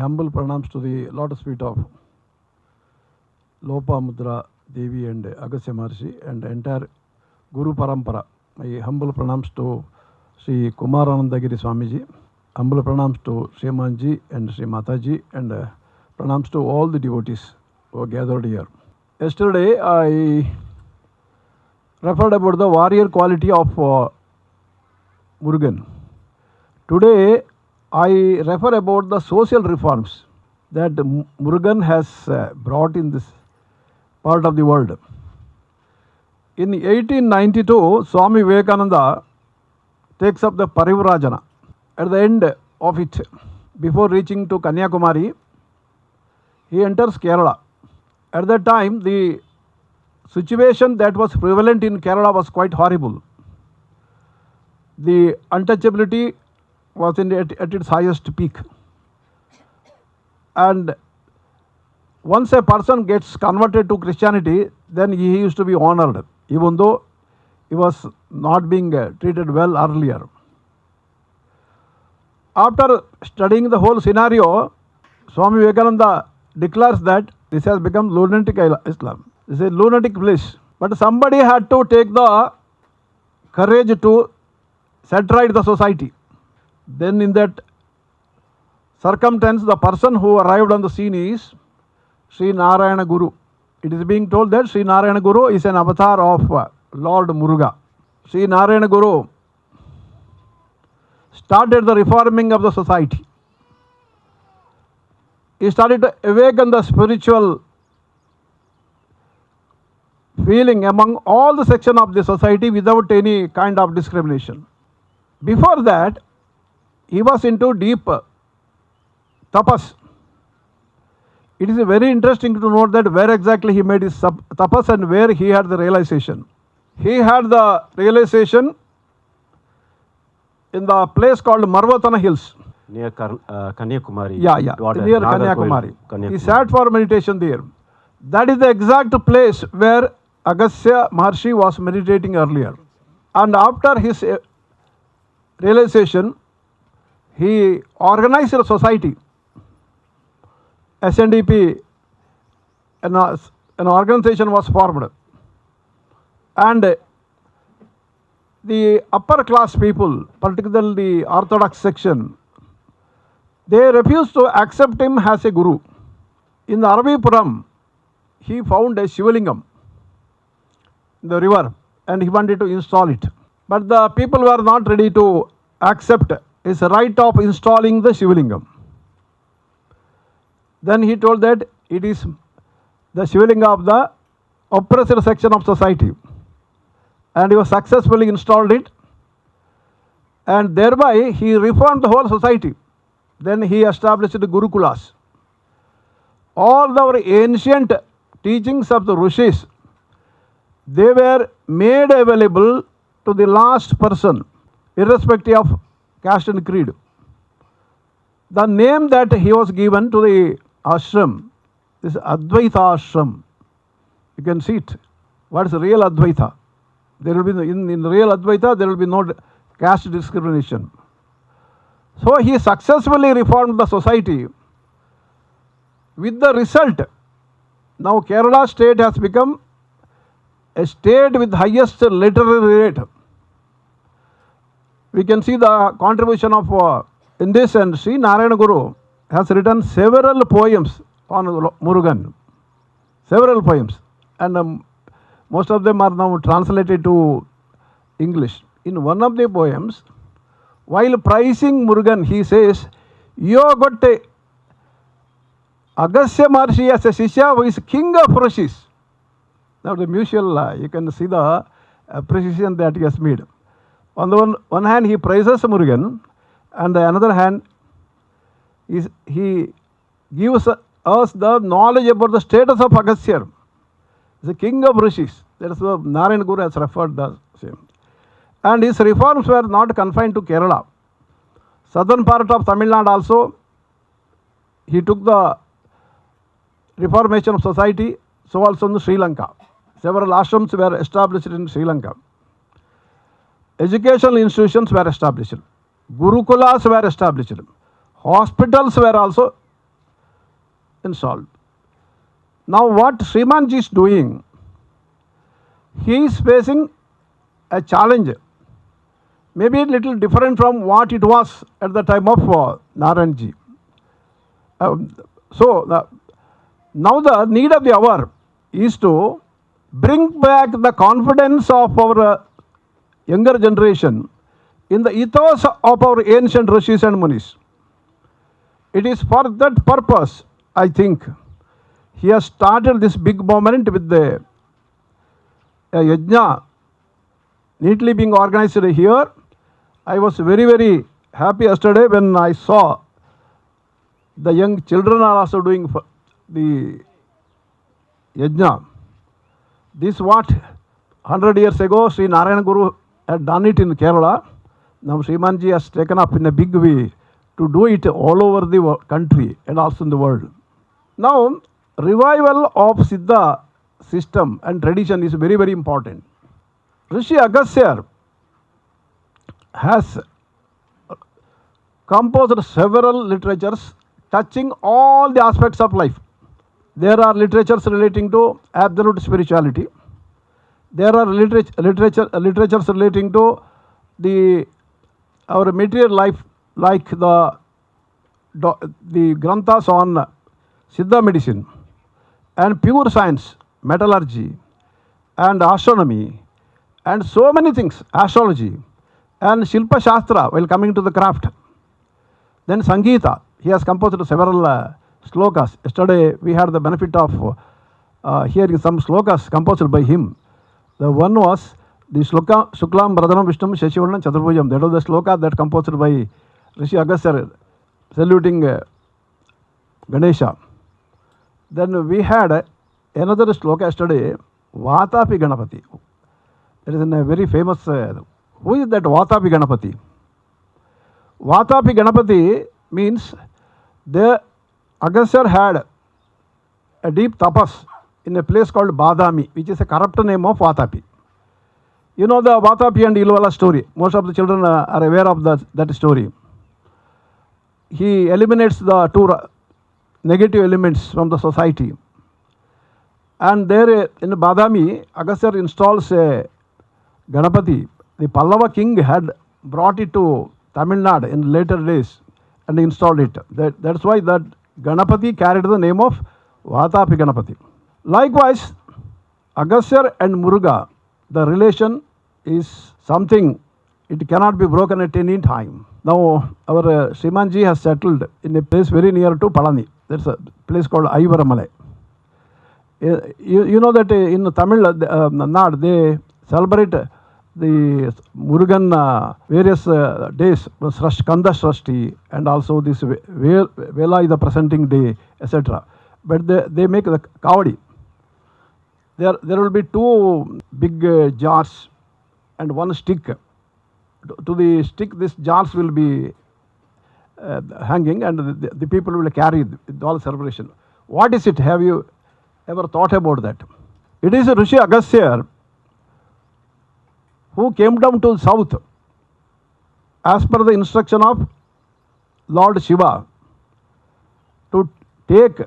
humble pranams to the lotus feet of Lopamudra Devi and Agastya Maharshi and entire Guru Parampara. My humble pranams to Sri Kumaranandagiri Swamiji, humble pranams to Sri Manji and Sri Mataji, and pranams to all the devotees who are gathered here. Yesterday I referred about the warrior quality of Murugan. Today I refer about the social reforms that Murugan has brought in this part of the world. In 1892, Swamy Vivekananda takes up the Parivrajana. At the end of it, before reaching to Kanyakumari, he enters Kerala. At that time, the situation that was prevalent in Kerala was quite horrible. The untouchability was at its highest peak. And once a person gets converted to Christianity, then he used to be honored, even though he was not being treated well earlier. After studying the whole scenario, Swamy Vivekananda declares that this has become lunatic Islam. This is a lunatic place. But somebody had to take the courage to set right the society. Then in that circumstance, the person who arrived on the scene is Sri Narayana Guru. It is being told that Sri Narayana Guru is an avatar of Lord Muruga. Sri Narayana Guru started the reforming of the society. He started to awaken the spiritual feeling among all the section of the society without any kind of discrimination. Before that, he was into deep tapas. It is very interesting to note that where exactly he made his tapas and where he had the realization. He had the realization in the place called Marvatana Hills. Near Kanyakumari. Near Kanyakumari. He sat for meditation there. That is the exact place where Agastya Maharshi was meditating earlier. And after his realization, he organized a society. SNDP, an organization was formed. And the upper class people, particularly the Orthodox section, they refused to accept him as a guru. In the Aravipuram, he found a Shivalingam in the river and he wanted to install it. But the people were not ready to accept his right of installing the Shivalingam. Then he told that it is the Shivalinga of the oppressed section of society. And he was successfully installed it. And thereby he reformed the whole society. Then he established the Gurukulas. All our ancient teachings of the Rishis, they were made available to the last person, irrespective of caste and creed. The name that he was given to the ashram is Advaita Ashram. You can see it. What is real Advaita? There will be in real Advaita there will be no caste discrimination. So he successfully reformed the society. With the result, now Kerala state has become a state with highest literary rate. We can see the contribution of in this, and Sri Narayana Guru has written several poems on Murugan. Several poems. And most of them are now translated to English. In one of the poems, while praising Murugan, he says, "You got a Agastya Maharshi as a Shishya who is king of Rishis." Now the mutual, you can see the precision that he has made. On the one hand, he praises Murugan, and the another hand, he gives us the knowledge about the status of Agastya. The king of Rishis. That is what Narayana Guru has referred the same. And his reforms were not confined to Kerala. Southern part of Tamil Nadu also, he took the reformation of society, so also in Sri Lanka. Several ashrams were established in Sri Lanka. Educational institutions were established. Gurukulas were established. Hospitals were also installed. Now what Srimanji is doing, he is facing a challenge, maybe a little different from what it was at the time of Narayanji. Now the need of the hour is to bring back the confidence of our younger generation in the ethos of our ancient rishis and munis. It is for that purpose, I think, he has started this big movement with the yajna neatly being organized here. I was very, very happy yesterday when I saw the young children are also doing the yajna. This what 100 years ago Sri Narayana Guru had done it in Kerala. Now Srimanji has taken up in a big way to do it all over the country and also in the world. Now, revival of Siddha system and tradition is very, very important. Rishi Agastya has composed several literatures touching all the aspects of life. There are literatures relating to absolute spirituality. There are literatures relating to our material life, like the granthas on Siddha medicine and pure science, metallurgy and astronomy and so many things, astrology and Shilpa Shastra while coming to the craft. Then Sangeeta, he has composed several slokas. Yesterday we had the benefit of hearing some slokas composed by him. The one was the Shloka Shuklam Bradhanam Vishnum Shashivarnam Chaturbhujam. That was the sloka that composed by Rishi Agastya saluting Ganesha. Then we had another sloka yesterday, Vatapi Ganapathi. It is a very famous, who is that Vatapi Ganapathi? Vatapi Ganapathi means the Agastya had a deep tapas in a place called Badami, which is a corrupt name of Vatapi. You know the Vatapi and Ilvala story. Most of the children are aware of that story. He eliminates the two negative elements from the society. And there in Badami, Agastya installs a Ganapathi. The Pallava king had brought it to Tamil Nadu in later days and installed it. That's why that Ganapathi carried the name of Vatapi Ganapathi. Likewise, Agastya and Muruga, the relation is something, it cannot be broken at any time. Now, our Srimanji has settled in a place very near to Palani. There's a place called Aivaramale. You know that in Tamil Nadu, they celebrate the Murugan various days, Skanda Shrashti, and also this Vela is the presenting day, etc. But they make the Kavadi. There will be two big jars and one stick. To the stick, these jars will be hanging and the people will carry with all celebration. What is it? Have you ever thought about that? It is Rishi Agastya who came down to the south as per the instruction of Lord Shiva to take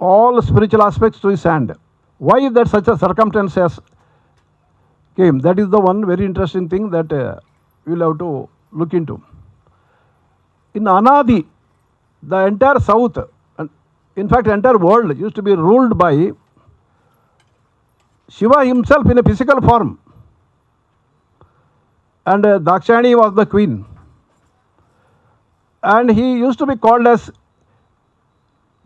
all spiritual aspects to his hand. Why that such a circumstance has came? That is the one very interesting thing that we will have to look into. In Anaadi, the entire south, and in fact entire world used to be ruled by Shiva himself in a physical form. And Dakshayani was the queen. And he used to be called as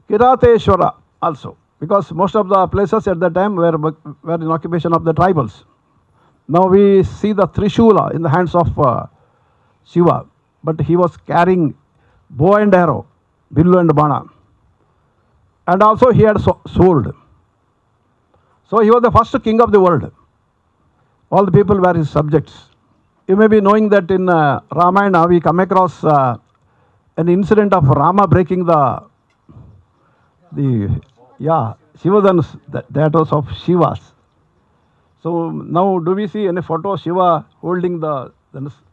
Kirateshwara also, because most of the places at that time were in occupation of the tribals. Now we see the Trishula in the hands of Shiva, but he was carrying bow and arrow, billu and bana, and also he had sword. So he was the first king of the world. All the people were his subjects. You may be knowing that in Ramayana we come across an incident of Rama breaking the Shivadans, that was of Shivas. So now do we see any photo of Shiva holding the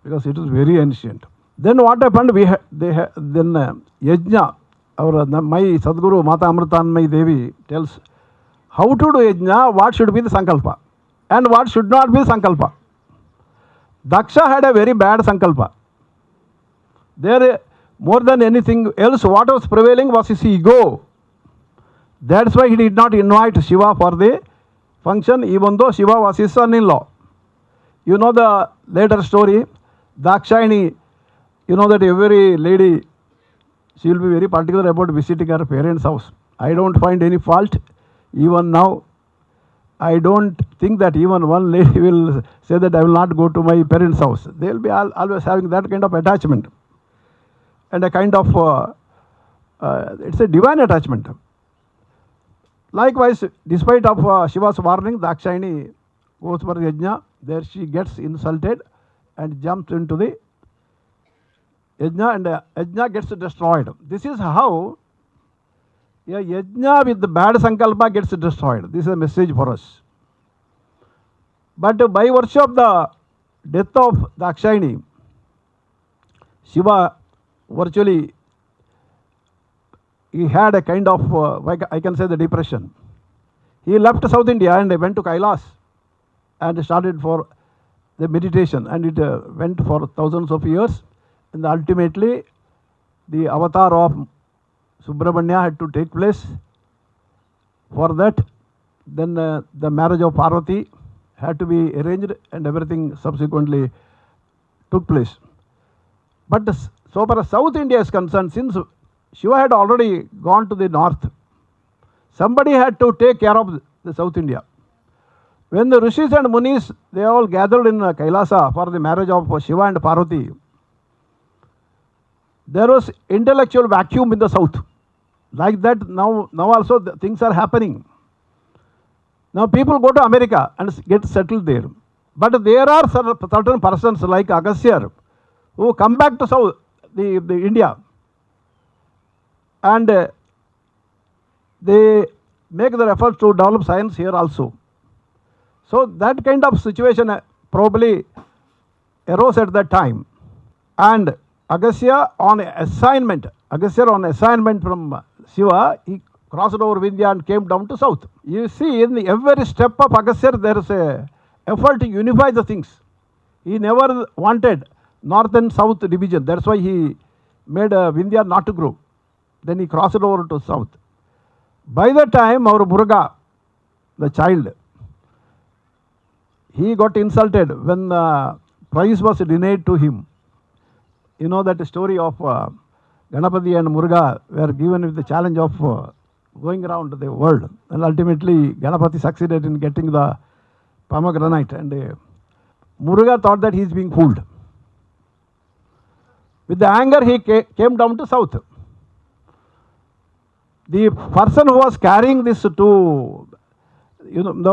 because it is very ancient. Then what happened? Then Yajna, my Sadguru Mata Amritanmayi Devi tells how to do yajna, what should be the sankalpa and what should not be sankalpa. Daksha had a very bad sankalpa. There, more than anything else, what was prevailing was his ego. That's why he did not invite Shiva for the function, even though Shiva was his son-in-law. You know the later story, Dakshayani, you know that every lady, she will be very particular about visiting her parents' house. I don't find any fault. Even now, I don't think that even one lady will say that I will not go to my parents' house. They will be always having that kind of attachment. And a kind of, it's a divine attachment. Likewise, despite of Shiva's warning, Dakshayani goes for yajna. There she gets insulted and jumps into the yajna, and yajna gets destroyed. This is how a yajna with the bad sankalpa gets destroyed. This is a message for us. But by virtue of the death of Dakshayani, Shiva virtually, he had a kind of, I can say, the depression. He left South India and went to Kailas and started for the meditation, and it went for thousands of years. And ultimately, the avatar of Subramanya had to take place. For that, then the marriage of Parvati had to be arranged, and everything subsequently took place. But so far as South India is concerned, since Shiva had already gone to the north, somebody had to take care of the South India. When the Rishis and Munis, they all gathered in Kailasa for the marriage of Shiva and Parvati, there was intellectual vacuum in the south. Like that, now also things are happening. Now people go to America and get settled there. But there are certain persons like Agassiar who come back to South, the India, and they make their efforts to develop science here also. So that kind of situation probably arose at that time. And Agassiar on assignment from Shiva, he crossed over Vindhya and came down to south. You see, in every step of Agassiar, there is a effort to unify the things. He never wanted north and south division. That's why he made Vindhya not to grow. Then he crossed over to south. By the time our Muruga, the child, he got insulted when prize was denied to him. You know that story of Ganapathi and Muruga were given with the challenge of going around the world. And ultimately, Ganapathi succeeded in getting the pomegranate. And Muruga thought that he is being fooled. With the anger, he came down to south. The person who was carrying this to, when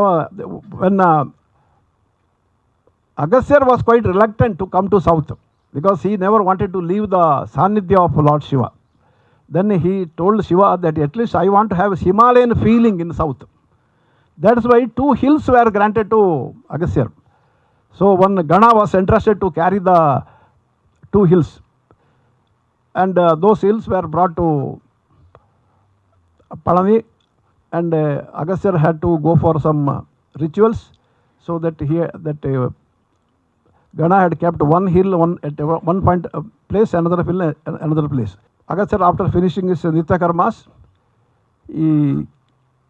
Agassiar was quite reluctant to come to south, because he never wanted to leave the Sanidhya of Lord Shiva. Then he told Shiva that at least I want to have Himalayan feeling in south. That's why 2 hills were granted to Agassiar. So one Gana was entrusted to carry the 2 hills. And those hills were brought to Palani, and Agassiar had to go for some rituals, so that Gana had kept one hill at one point place, another hill another place. Agassiar, after finishing his Nitya Karmas, he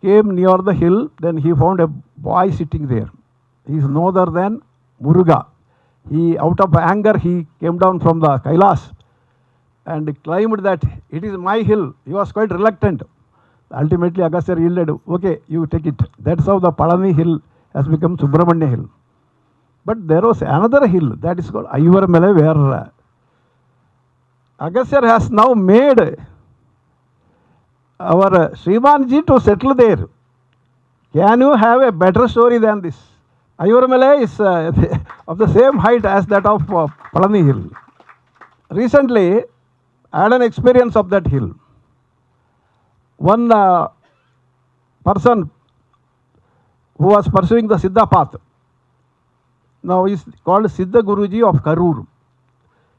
came near the hill. Then he found a boy sitting there. He is no other than Muruga. He, out of anger, he came down from the Kailas and claimed that it is my hill. He was quite reluctant. Ultimately, Agassiar yielded, okay, you take it. That's how the Palani hill has become Subramanya hill. But there was another hill that is called Ayuvarmele, where Agassiar has now made our Srimanji to settle there. Can you have a better story than this? Ayuvarmele is of the same height as that of Palani hill. Recently, I had an experience of that hill. One person who was pursuing the Siddha path, now is called Siddha Guruji of Karur.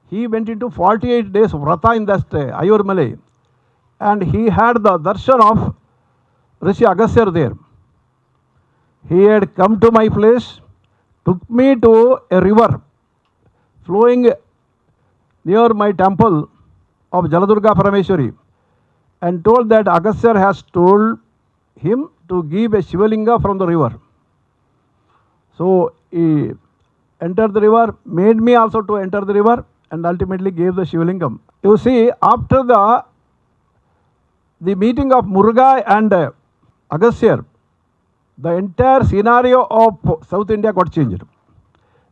He went into 48 days vrata in that Ayurmale. and he had the darshan of Rishi Agastya there. He had come to my place, took me to a river flowing near my temple of Jaladurga Parameshwari, and told that Agastya has told him to give a Shivalinga from the river. So he entered the river, made me also to enter the river, and ultimately gave the Shivalingam. You see, after the meeting of Muruga and Agastya, the entire scenario of South India got changed.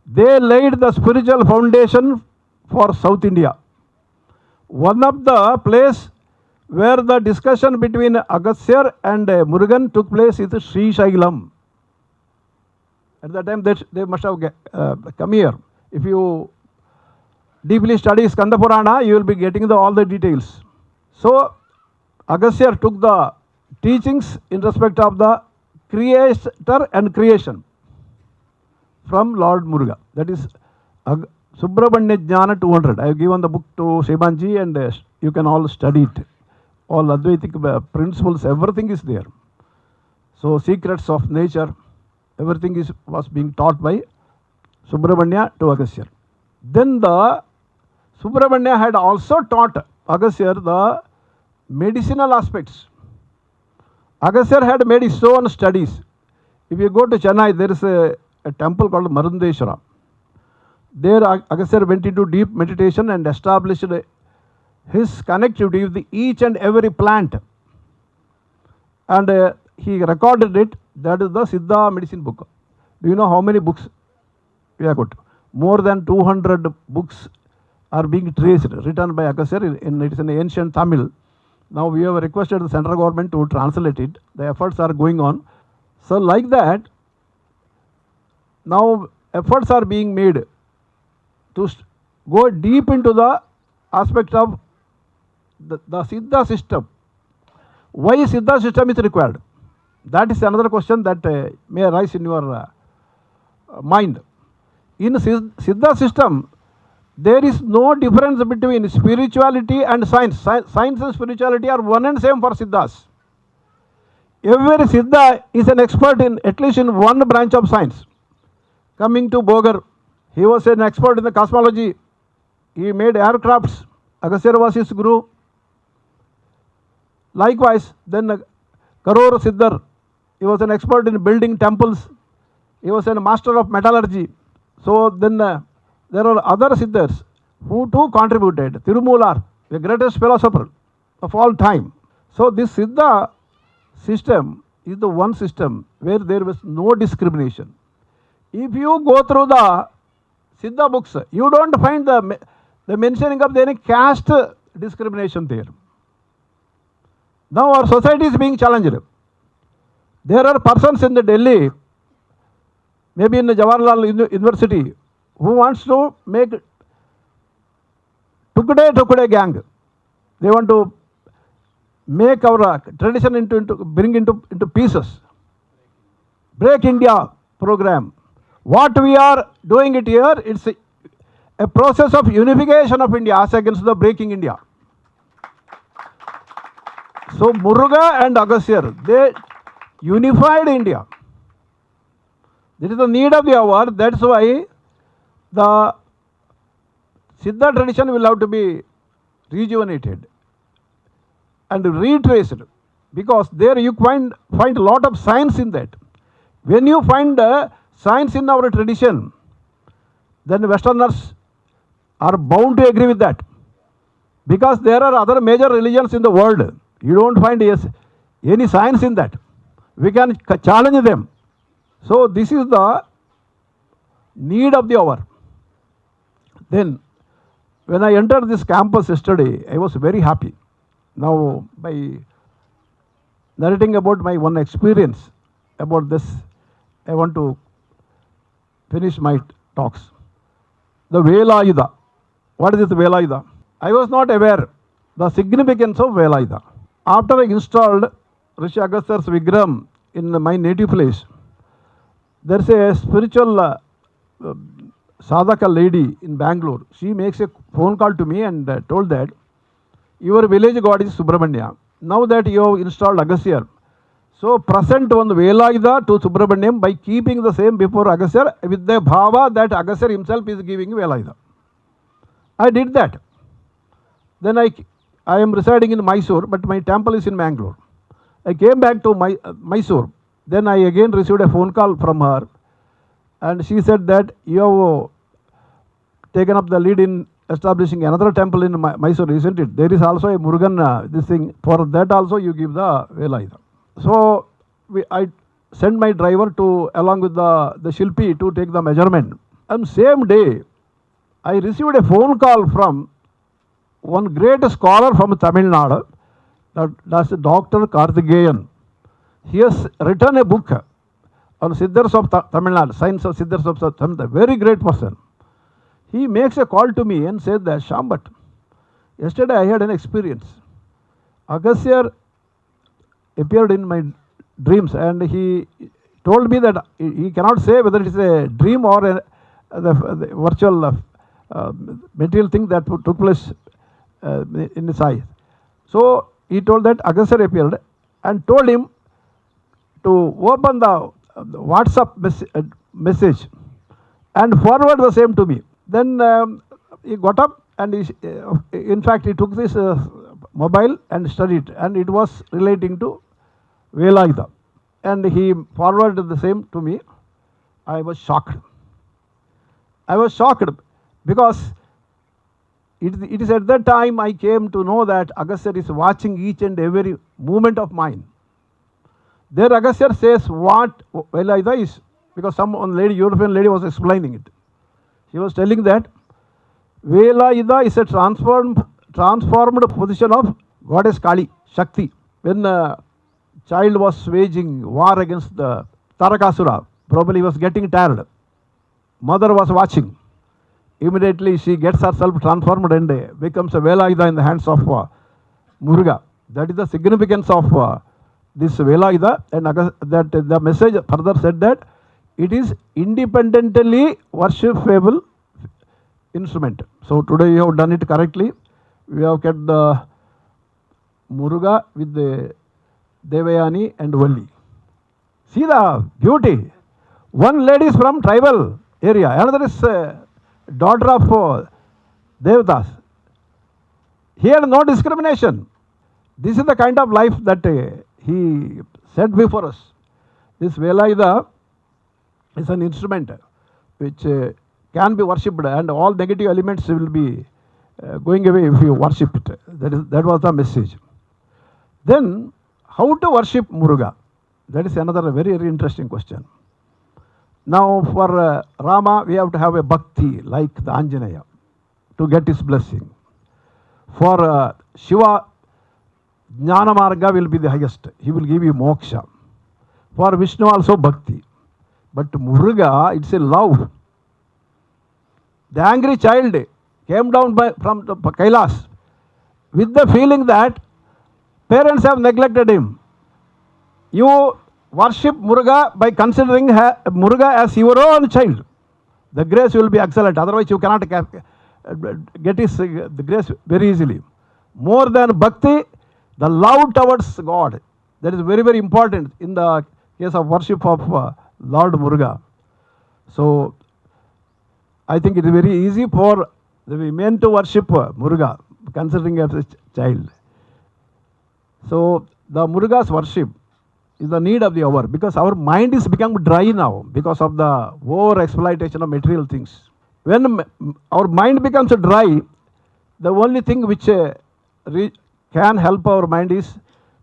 They laid the spiritual foundation for South India. One of the place where the discussion between Agastya and Murugan took place is Sri Shailam. At that time they must have come here. If you deeply study Skanda Purana, you will be getting all the details. So Agastya took the teachings in respect of the creator and creation from Lord Muruga. That is Subramanya Jnana 200. I have given the book to Shebanji, and you can all study it. All Advaitic principles, everything is there. So secrets of nature, everything was being taught by Subramanya to Agastya. Then the Subramanya had also taught Agastya the medicinal aspects. Agastya had made his own studies. If you go to Chennai, there is a temple called Marundeshwara. There Agastya went into deep meditation and established his connectivity with each and every plant. And he recorded it. That is the Siddha medicine book. Do you know how many books we have got? More than 200 books are being traced, written by Agastya. It is in ancient Tamil. Now we have requested the central government to translate it. The efforts are going on. So like that, now efforts are being made to go deep into the aspect of the Siddha system. Why Siddha system is required? That is another question that may arise in your mind. In Siddha system, there is no difference between spirituality and science. Science and spirituality are one and same for Siddhas. Every Siddha is an expert in at least in one branch of science. Coming to Bogar, he was an expert in the cosmology. He made aircrafts. Agastya was his guru. Likewise, then Karor Siddhar, he was an expert in building temples. He was a master of metallurgy. So then there are other Siddhars who too contributed. Tirumular, the greatest philosopher of all time. So this Siddha system is the one system where there was no discrimination. If you go through the Siddha books, you don't find the mentioning of any caste discrimination there. Now our society is being challenged. There are persons in the Delhi, maybe in the Jawaharlal University, who wants to make Tukde gang. They want to make our tradition bring into pieces. Break India program. What we are doing it here, it's a process of unification of India as against the breaking India. So Muruga and Agastya, they unified India. This is the need of the hour. That's why the Siddha tradition will have to be rejuvenated and retraced, because there you find a lot of science in that. When you find science in our tradition, then Westerners are bound to agree with that, because there are other major religions in the world. You don't find any science in that. We can challenge them. So this is the need of the hour. Then when I entered this campus yesterday, I was very happy. Now by narrating about my one experience about this, I want to finish my talks. The Velayuda. What is this Velayuda? I was not aware the significance of Velayuda. After I installed Rishi Agastya's Vigram in my native place, there is a spiritual sadhaka lady in Bangalore. She makes a phone call to me and told that your village god is Subramanya. Now that you have installed Agastya, so present one Velayuda to Subramanyam by keeping the same before Agastya with the bhava that Agastya himself is giving Velayuda. I did that. Then I am residing in Mysore, but my temple is in Mangalore. I came back to Mysore. Then I again received a phone call from her, and she said that you have taken up the lead in establishing another temple in Mysore, isn't it? There is also a Murugan, this thing. For that also you give the Velayuda. So I sent my driver to along with the Shilpi to take the measurement. And same day, I received a phone call from one great scholar from Tamil Nadu, that's Dr. Karthikeyan. He has written a book on Siddhars of Tamil Nadu, Science of Siddhars of Tamil Nadu, very great person. He makes a call to me and said that, Shambat, yesterday I had an experience. Agastya appeared in my dreams and he told me that he cannot say whether it is a dream or the virtual material thing that took place in his eyes. So he told that Agastya appeared and told him to open the WhatsApp message and forward the same to me. Then he got up and in fact he took this mobile and studied, and it was relating to Velayuda, and he forwarded the same to me. I was shocked. I was shocked because it is at that time I came to know that Agastya is watching each and every movement of mine. There Agastya says what Velayuda is, because some European lady was explaining it. He was telling that Velayuda is a transformed position of goddess Kali, Shakti. When a child was waging war against the Tarakasura, probably he was getting tired. Mother was watching. Immediately she gets herself transformed and becomes a Velayuda in the hands of Muruga. That is the significance of this Velayuda, and that the message further said that it is independently worshipable instrument. So today you have done it correctly. We have kept the Muruga with the Devayani and Valli. See the beauty. One lady is from tribal area, another is daughter of Devatas. Here no discrimination. This is the kind of life that he set before us. This Velayuda is an instrument which can be worshipped, and all negative elements will be going away if you worship it. That was the message. Then, how to worship Muruga? That is another very, very interesting question. Now, for Rama, we have to have a bhakti like the Anjaneya to get his blessing. For Shiva, Jnana Marga will be the highest. He will give you moksha. For Vishnu also bhakti. But Muruga, it's a love. The angry child came down from the Kailas with the feeling that parents have neglected him. You worship Muruga by considering Muruga as your own child. The grace will be excellent. Otherwise, you cannot get the grace very easily. More than bhakti, the love towards God. That is very, very important in the case of worship of Lord Muruga. So, I think it is very easy for the women to worship Muruga, considering as a child. So, the Muruga's worship is the need of the hour, because our mind is become dry now because of the over exploitation of material things. When our mind becomes dry, the only thing which can help our mind is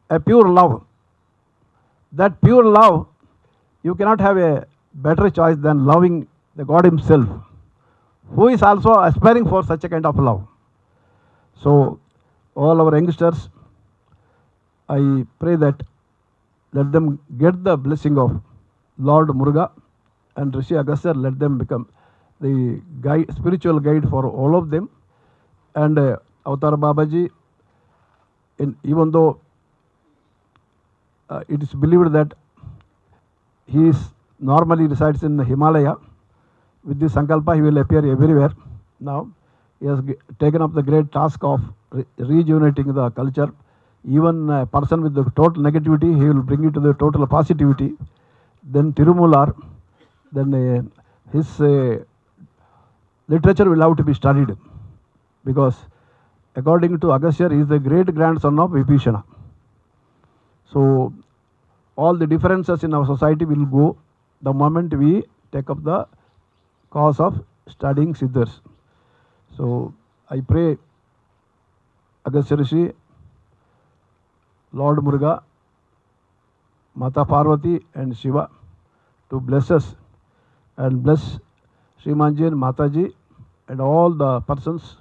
a pure love. That pure love, you cannot have a better choice than loving the God himself, who is also aspiring for such a kind of love. So, all our youngsters, I pray that let them get the blessing of Lord Muruga and Rishi Agastya. Let them become the guide, spiritual guide for all of them. And Avatar Babaji, even though it is believed that he normally resides in Himalaya, with this Sankalpa he will appear everywhere now. he has taken up the great task of rejuvenating the culture. Even a person with the total negativity, he will bring it to the total positivity. Then Tirumular, then his literature will have to be studied, because according to Agastya, he is the great grandson of Vibhishana. So all the differences in our society will go the moment we take up the cause of studying Siddhas. So I pray Agastya Rishi, Lord Muruga, Mata Parvati and Shiva to bless us and bless Srimanji and Mataji and all the persons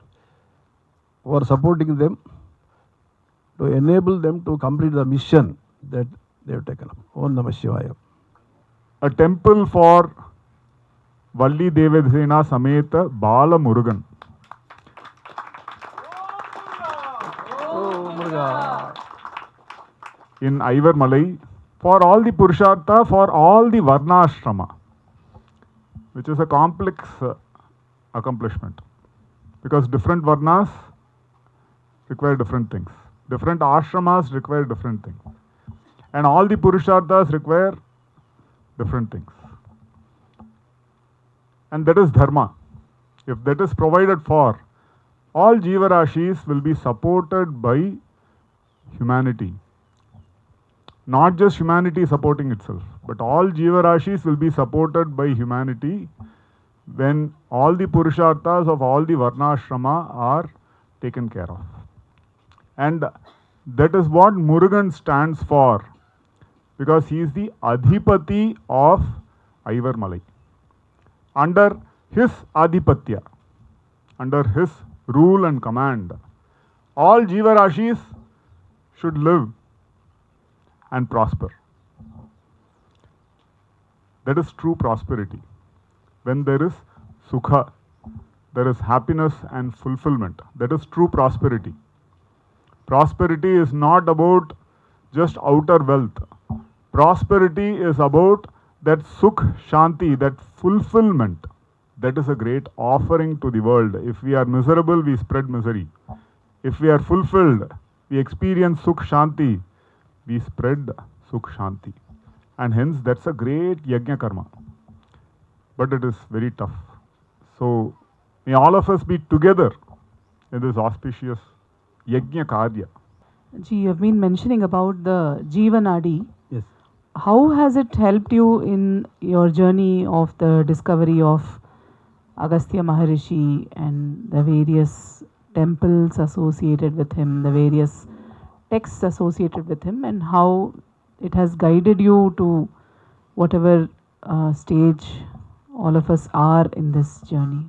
who are supporting them, to enable them to complete the mission that they have taken up. Om Namah Shivaya. A temple for Valli Devasena Sameta Bala Murugan. Oh Muruga. In Ivar Malai, for all the Purushartha, for all the Varnashrama, which is a complex accomplishment, because different Varnas require different things, different ashramas require different things, and all the Purusharthas require different things. And that is Dharma. If that is provided for, all Jivarashis will be supported by humanity. Not just humanity supporting itself, but all Jivarashis will be supported by humanity when all the Purusharthas of all the Varnashrama are taken care of. And that is what Murugan stands for, because he is the Adhipati of Ivar Malai. Under his Adhipatya, under his rule and command, all Jivarashis should live and prosper. That is true prosperity. When there is sukha, there is happiness and fulfillment. That is true prosperity. Prosperity is not about just outer wealth. Prosperity is about that sukh, shanti, that fulfillment. That is a great offering to the world. If we are miserable, we spread misery. If we are fulfilled, we experience sukh, shanti, we spread sukh, shanti. And hence that's a great yajna karma. But it is very tough. So may all of us be together in this auspicious yajna karya. Ji, you have been mentioning about the Anaadi. Yes. How has it helped you in your journey of the discovery of Agastya Maharishi and the various temples associated with him, the various texts associated with him, and how it has guided you to whatever stage all of us are in this journey?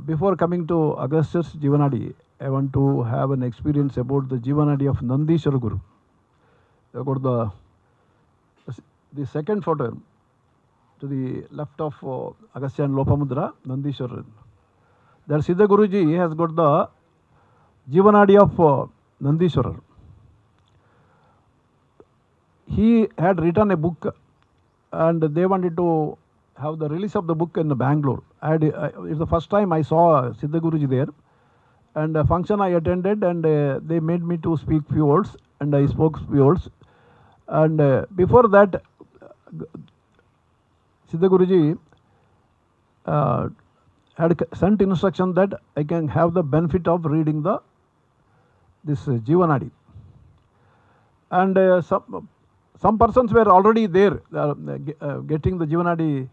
Before coming to Agastya's Jivanadi, I want to have an experience about the Jivanadi of Nandishwara Guru. About the second photo to the left of Agastya and Lopamudra, Nandishwara. There Siddha Guruji has got the Jivanadi of Nandishwara. He had written a book and they wanted to have the release of the book in Bangalore. It's the first time I saw Siddha Guruji there. And a function I attended, and they made me to speak few words, and I spoke few words. And before that, Siddha Guruji had sent instruction that I can have the benefit of reading this Jivanadi. And some persons were already there getting the Jivanadi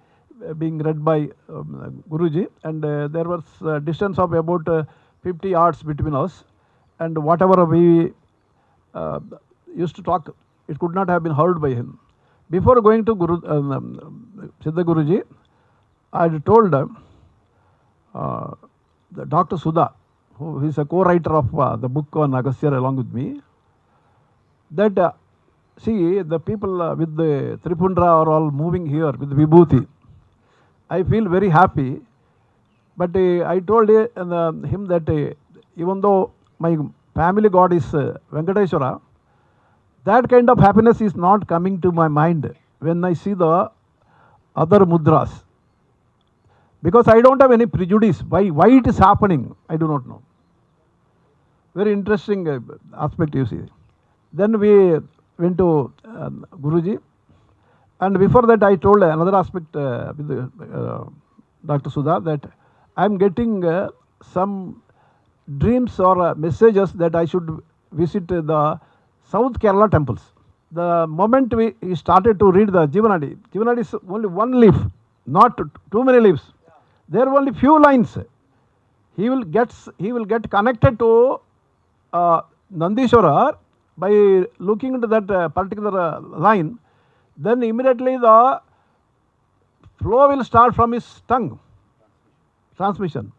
being read by Guruji, and there was a distance of about 50 yards between us, and whatever we used to talk, it could not have been heard by him. Before going to Siddha Guruji, I had told the Dr. Sudha, who is a co-writer of the book on Agastya along with me, that see, the people with the Tripundra are all moving here with Vibhuti. I feel very happy. But I told him that even though my family god is Venkateshwara, that kind of happiness is not coming to my mind when I see the other mudras. because I don't have any prejudice. Why it is happening, I do not know. Very interesting aspect, you see. Then we went to Guruji, and before that I told another aspect with Dr. Sudha, that I am getting some dreams or messages that I should visit the South Kerala temples. The moment we started to read the Jivanadi, Jivanadi is only one leaf, not too many leaves. There are only few lines. He will get connected to Nandishwara by looking into that particular line. Then immediately the flow will start from his tongue. Transmission.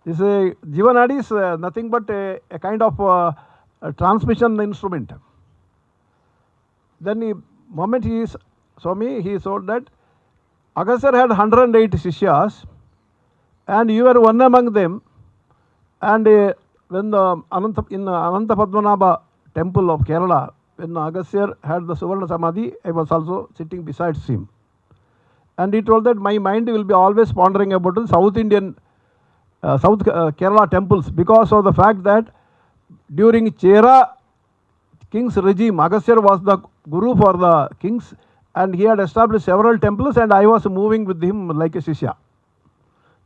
This Jivanadi is nothing but a kind of a transmission instrument. Then the moment he is Swamy, he told that Agastya had 108 Sishyas, and you were one among them. And when the in Ananta Padmanabha temple of Kerala, when Agastya had the Suvarna Samadhi, I was also sitting beside him. And he told that my mind will be always pondering about the South Indian, South Kerala temples, because of the fact that during Chera king's regime, Agastya was the guru for the kings, and he had established several temples, and I was moving with him like a Shishya.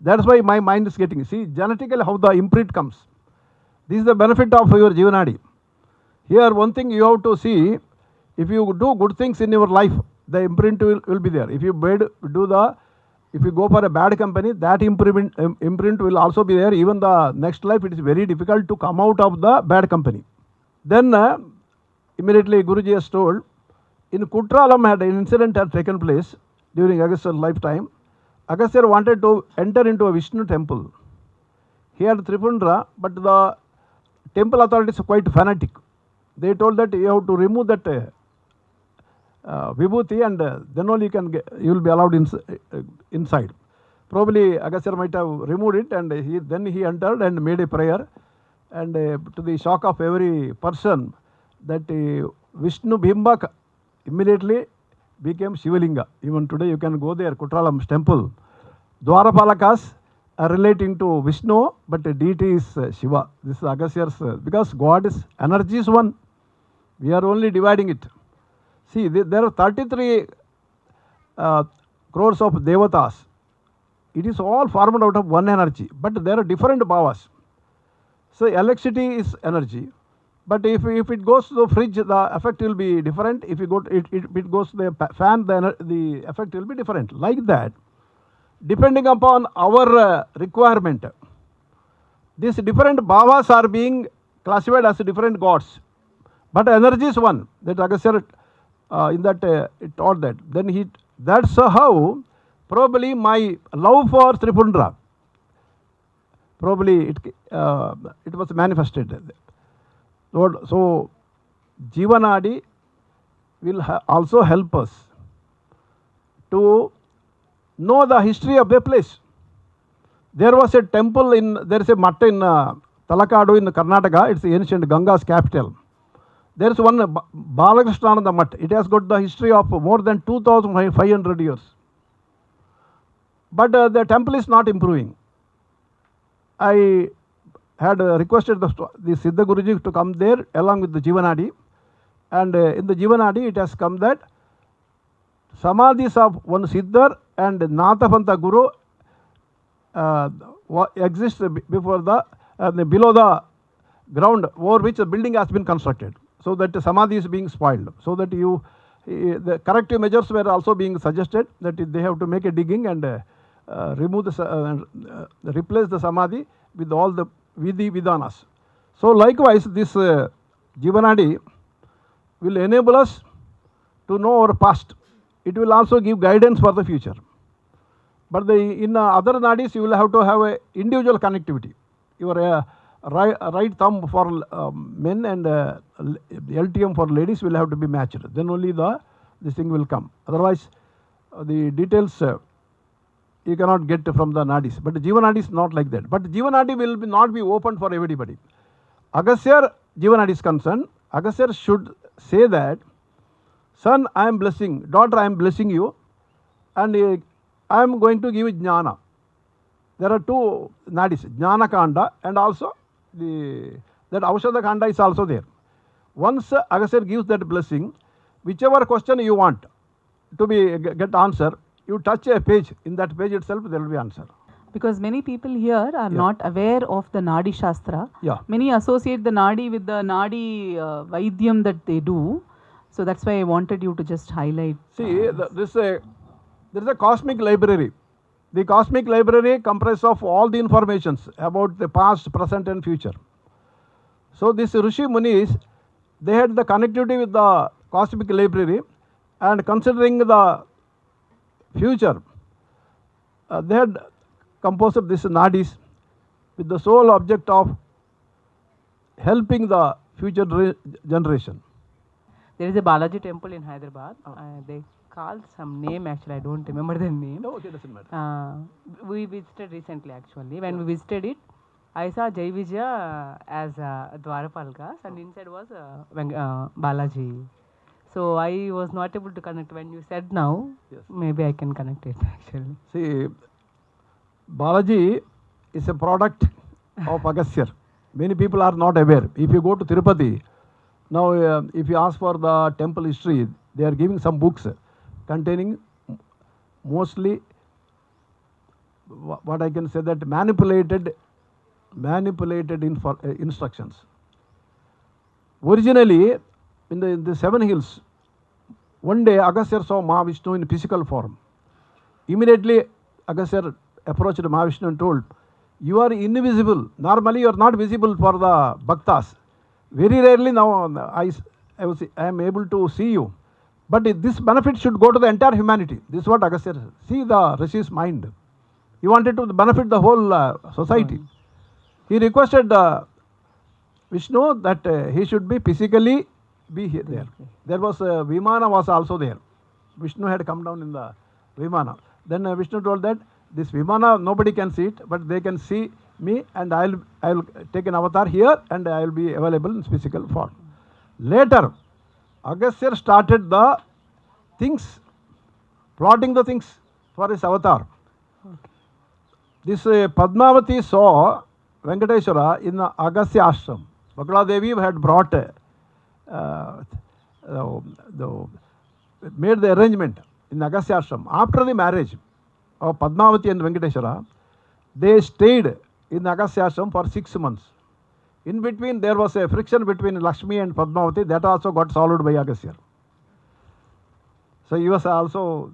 That's why my mind is getting, see, genetically how the imprint comes. This is the benefit of your Jivanadi. Here one thing you have to see, if you do good things in your life, the imprint will be there. If you if you go for a bad company, that imprint will also be there. Even the next life, it is very difficult to come out of the bad company. Then immediately Guruji has told, in Kutralam an incident had taken place during Agastya's lifetime. Agastya wanted to enter into a Vishnu temple. He had Tripundra, but the temple authorities are quite fanatic. They told that you have to remove that vibhuti, and then only you will be allowed inside. Probably Agastya might have removed it, and then he entered and made a prayer, and to the shock of every person, that Vishnu Bhimba immediately became Shivalinga. Even today you can go there, Kutralam's temple. Dwarapalakas are relating to Vishnu, but the deity is Shiva. This is Agastya's, because God is, energy is one. We are only dividing it. See, there are 33 crores of devatas. It is all formed out of one energy, but there are different bhavas. So electricity is energy, but if it goes to the fridge, the effect will be different. If it goes to the fan, the effect will be different. Like that, depending upon our requirement, these different bhavas are being classified as different gods, but energy is one. That Agastya in that it taught that. Then that's how probably my love for Tripundra, probably it was manifested. So Jivanadi will also help us to know the history of a place. There was a temple there is a matta in Talakadu in Karnataka. It's the ancient Ganga's capital. There is one Balakrishnananda Math. It has got the history of more than 2,500 years. But the temple is not improving. I had requested the Siddha Guruji to come there along with the Jivanadi. And in the Jivanadi, it has come that Samadhis of one Siddhar and Nathapanta Guru exist before below the ground over which the building has been constructed. So that the Samadhi is being spoiled. So that the corrective measures were also being suggested, that they have to make a digging and remove replace the Samadhi with all the Vidhanas. So likewise, this Jivanadi will enable us to know our past. It will also give guidance for the future. But in other nadis, you will have to have a individual connectivity. Your right thumb for men and LTM for ladies will have to be matched. Then only this thing will come. Otherwise, the details you cannot get from the nadis. But Jivanadi is not like that. But Jivanadi will not be open for everybody. Agastya Jivanadi is concerned. Agastya should say that, son, I am blessing, daughter, I am blessing you, and I am going to give jnana. There are two nadis, jnana kanda and also that Aushadha kanda is also there. Once Agastya gives that blessing, whichever question you want to get answer, you touch a page. In that page itself, there will be answer. Because many people here are not aware of the Nadi Shastra. Yeah. Many associate the Nadi with the Nadi Vaidyam that they do. So that's why I wanted you to just highlight. See, there is a cosmic library. The cosmic library comprises of all the informations about the past, present and future. So this Rishi Munis, they had the connectivity with the cosmic library, and considering the future, they had composed this nadis with the sole object of helping the future generation. There is a Balaji temple in Hyderabad. They called some name, actually I don't remember the name. No, it doesn't matter. We visited recently actually. When we visited it, I saw Jai Vijaya as Dwarapalkas and inside was Balaji. So I was not able to connect. When you said now, Yes. maybe I can connect it actually. See, Balaji is a product of Agastya. Many people are not aware. If you go to Tirupati, now if you ask for the temple history, they are giving some books containing mostly what I can say that manipulated instructions. Originally, in the seven hills, one day Agastya saw Mahavishnu in physical form. Immediately Agastya approached Mahavishnu and told, "You are invisible. Normally you are not visible for the bhaktas. Very rarely now I am able to see you. But this benefit should go to the entire humanity." This is what Agastya said. See the Rishi's mind. He wanted to benefit the whole society. He requested Vishnu that he should be physically be here there. There was Vimana was also there. Vishnu had come down in the Vimana. Then Vishnu told that this Vimana nobody can see it, but they can see me, and I will take an avatar here and I will be available in physical form. Later, Agastya started the things, plotting the things for his avatar. This Padmavati saw Venkateshwara in the Agastya ashram. Bakula Devi had brought, made the arrangement in Agastya ashram. After the marriage of Padmavati and Venkateshwara, they stayed in Agastya ashram for 6 months. In between, there was a friction between Lakshmi and Padmavati. That also got solved by Agastya. So he was also,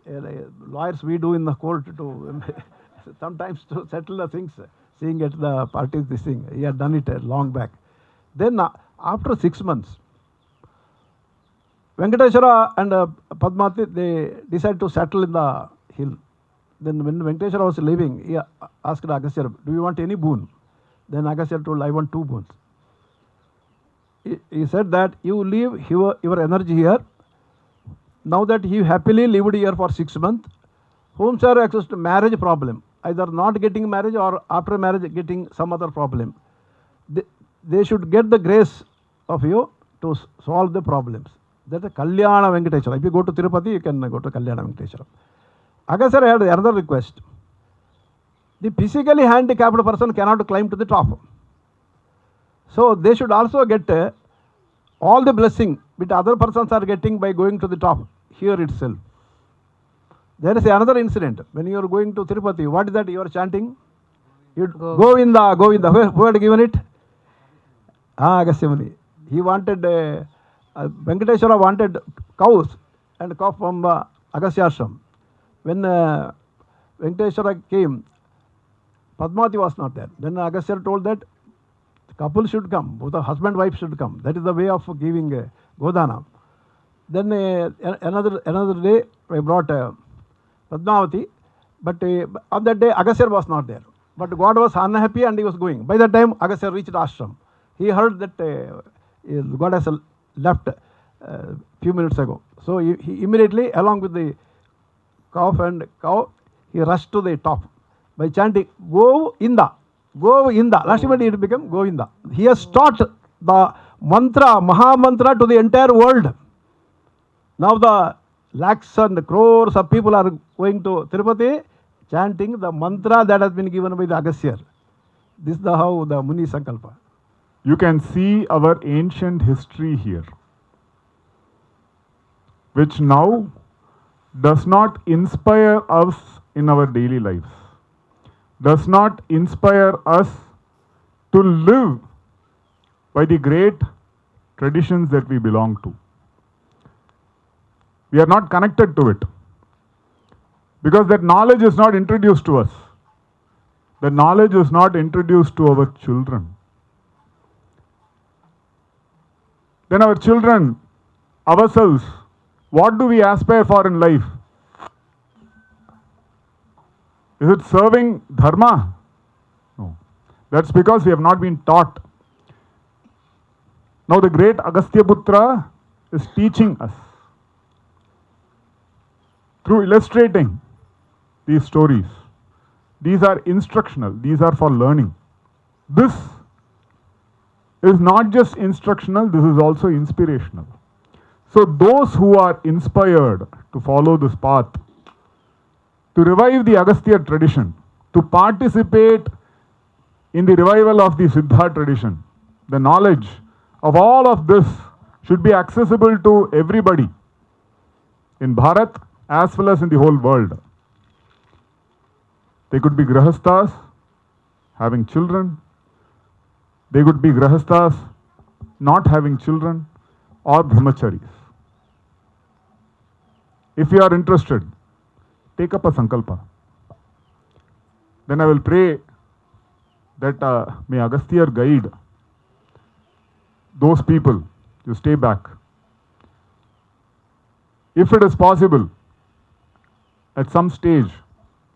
lawyers we do in the court to sometimes to settle the things, seeing at the parties this thing. He had done it long back. Then after 6 months, Venkateshwara and Padmavati, they decided to settle in the hill. Then when Venkateshwara was leaving, he asked Agastya, "Do you want any boon?" Then Agastya told, "I want 2 boons." He said that you leave your energy here. Now that you happily lived here for 6 months, whom shall access to marriage problem, either not getting marriage or after marriage getting some other problem, they should get the grace of you to solve the problems. That is Kalyana Venkateshwara. If you go to Tirupati, you can go to Kalyana Venkateshwara. Agastya had another request. The physically handicapped person cannot climb to the top. So they should also get all the blessing which other persons are getting by going to the top here itself. There is another incident. When you are going to Tirupati, what is that you are chanting? You Govinda, Govinda. Who had given it? Agastya Muni. He wanted, Venkateshwara wanted cows and cow from Agastya ashram. When Venkateshwara came, Padmavati was not there. Then Agastya told that the couple should come, both the husband and wife should come. That is the way of giving Godana. Then another day I brought Padmavati, but on that day Agastya was not there. But God was unhappy and he was going. By the time Agastya reached ashram, he heard that God has left few minutes ago. So he immediately, along with the calf and cow, he rushed to the top by chanting Govinda, Govinda. Last minute it became Govinda. He has taught the mantra, Maha Mantra to the entire world. Now the lakhs and crores of people are going to Tirupati chanting the mantra that has been given by the Agastya. This is how the Muni Sankalpa. You can see our ancient history here, which now does not inspire us in our daily lives, does not inspire us to live by the great traditions that we belong to. We are not connected to it because that knowledge is not introduced to us. The knowledge is not introduced to our children. Then our children, ourselves, what do we aspire for in life? Is it serving dharma? No. That's because we have not been taught. Now the great Agastya Putra is teaching us through illustrating these stories. These are instructional, these are for learning. This is not just instructional, this is also inspirational. So those who are inspired to follow this path, to revive the Agastya tradition, to participate in the revival of the Siddha tradition, the knowledge of all of this should be accessible to everybody in Bharat as well as in the whole world. They could be grahasthas having children, they could be grahasthas not having children, or brahmacharis. If you are interested, take up a sankalpa. Then I will pray that may Agastya guide those people to stay back. If it is possible, at some stage,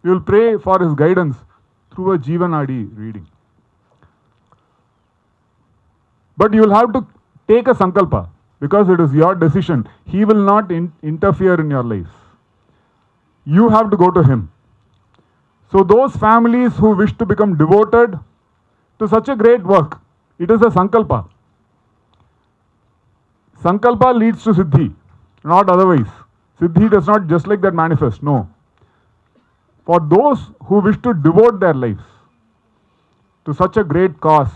you will pray for his guidance through a Anaadi reading. But you will have to take a sankalpa because it is your decision. He will not interfere in your lives. You have to go to him. So those families who wish to become devoted to such a great work, it is a sankalpa. Sankalpa leads to siddhi, not otherwise. Siddhi does not just like that manifest, no. For those who wish to devote their lives to such a great cause,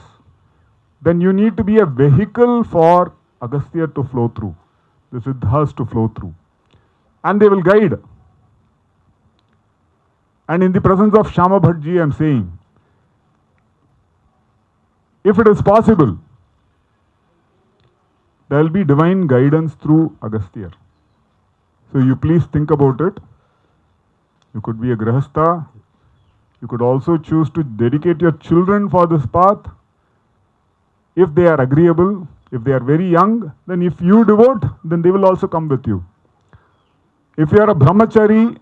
then you need to be a vehicle for Agastya to flow through, the Siddhas to flow through. And they will guide. And in the presence of Shyama Bhattji, I am saying, if it is possible, there will be divine guidance through Agastya. So you please think about it. You could be a grahastha. You could also choose to dedicate your children for this path. If they are agreeable, if they are very young, then if you devote, then they will also come with you. If you are a brahmachari,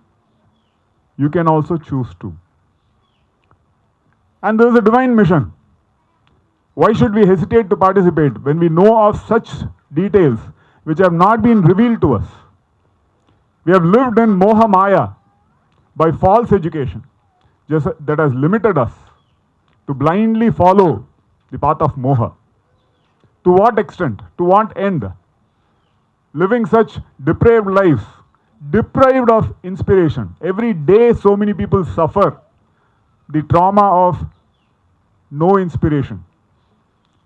you can also choose to. And there is a divine mission. Why should we hesitate to participate when we know of such details which have not been revealed to us? We have lived in Moha Maya by false education, just that has limited us to blindly follow the path of Moha. To what extent? To what end? Living such depraved lives, deprived of inspiration. Every day so many people suffer the trauma of no inspiration.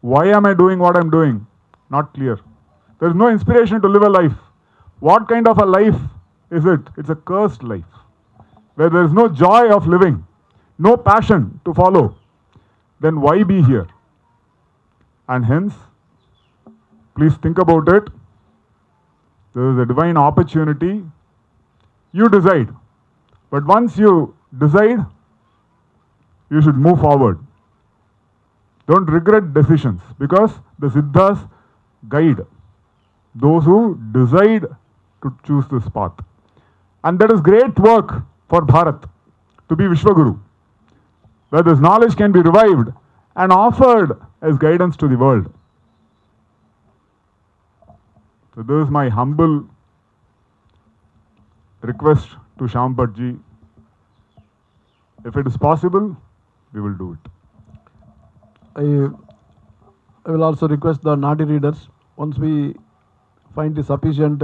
Why am I doing what I'm doing? Not clear. There is no inspiration to live a life. What kind of a life is it? It's a cursed life, where there is no joy of living, no passion to follow. Then why be here? And hence, please think about it. There is a divine opportunity. You decide. But once you decide, you should move forward. Don't regret decisions, because the Siddhas guide those who decide to choose this path. And that is great work for Bharat, to be Vishwaguru, where this knowledge can be revived and offered as guidance to the world. So this is my humble request to Shyam Bhattji. If it is possible, we will do it. I will also request the Anaadi readers, once we find the sufficient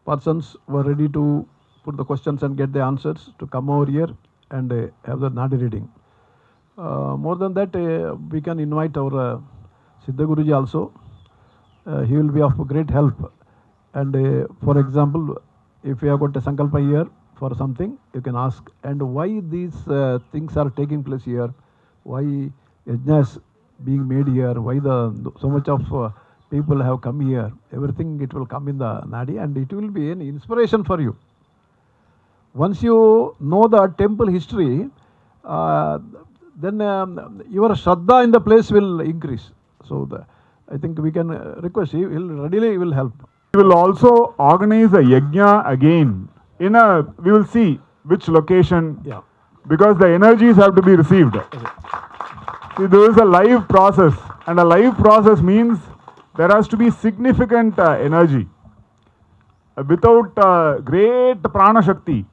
persons were ready to put the questions and get the answers to come over here and have the Nadi reading. More than that, we can invite our Siddha Guruji also. He will be of great help. And for example, if you have got a Sankalpa here for something, you can ask. And why these things are taking place here? Why yajnas being made here? Why so much of people have come here? Everything it will come in the Nadi, and it will be an inspiration for you. Once you know the temple history, then your Shraddha in the place will increase. So I think we can request he will help. We will also organize a yajna again. We will see which location, Yeah. because the energies have to be received. See, there is a live process, and a live process means there has to be significant energy. Without great prana shakti,